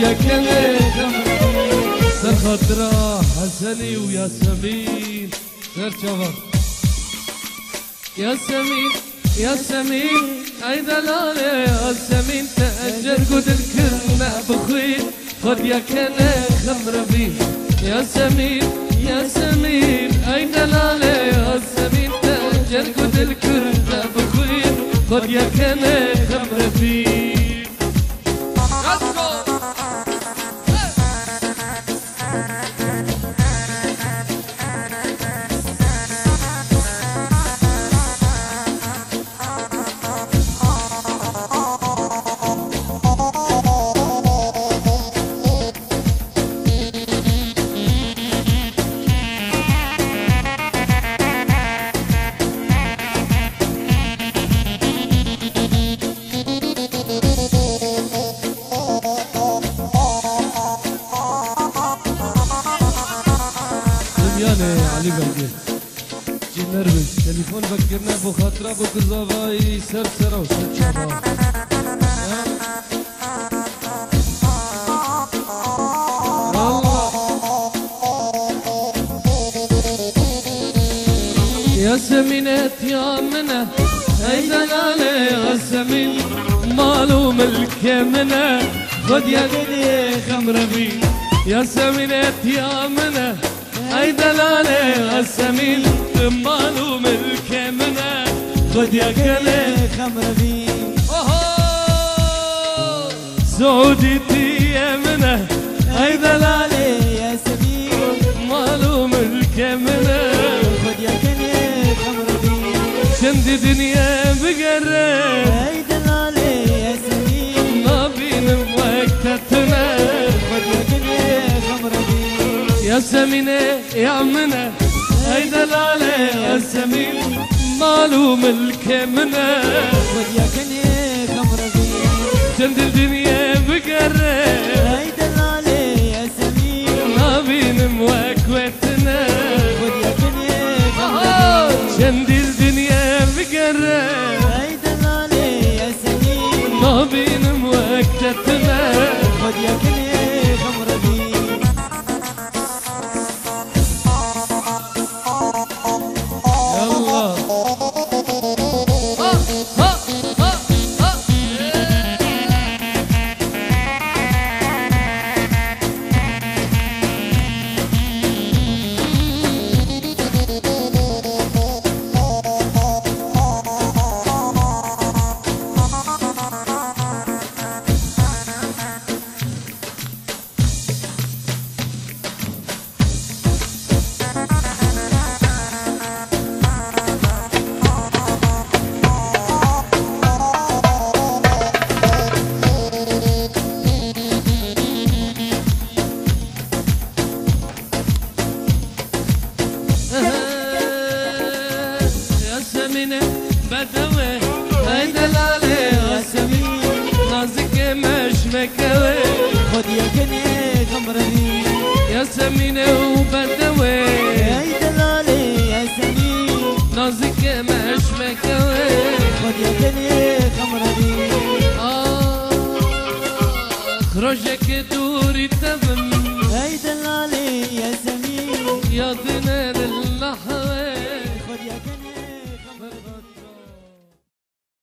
خديك انا سر خضرا حسني ويا سمين سر شباب يا سمين يا سمين اي دلالي يا سمين تأجر قد الكرمة بخير خديك انا خمر بيه يا سمين يا سمين اي دلالي يا سمين تأجر قد الكرمة بخير خديك انا خمر بيه. علي بلقي جي نرفز تليفون بكرنا بو خاطره بو كزافاي سرسره وسر شباب يا سمينة يا منى هاي دلالة يا سمين مالو ملك منى خد يا غني خمر بي يا سمينة يا منى هاي دلالة يا سمين مالو ملك منى خد يا غني خمر بي سعوديتي يا منى هاي دلالة يا سمين مالو ملك منى خد يا غني شند دنيا بقرب هاي دلالي يا سمين ما بين وقتتنا وديقني خمربي يا سمينة يا منى هاي دلالي يا سمين مالو ملك منى وديقني خمربي شند الدنيا بقرب هاي دلالي يا سمين ما بين وقتتنا وديقني خمربي شند هاي دلالي يا سمين ما بين وقتتنا خد يا كني خمربي يلا بدوي هاي دلالي يا سمين نازك مش مكوي خد يا كني خمرني يا سمين وبدوي هاي دلالي يا سمين نازك مش مكوي خد يا كني خمرني خرجك دوري تبن هاي دلالي يا سمين يا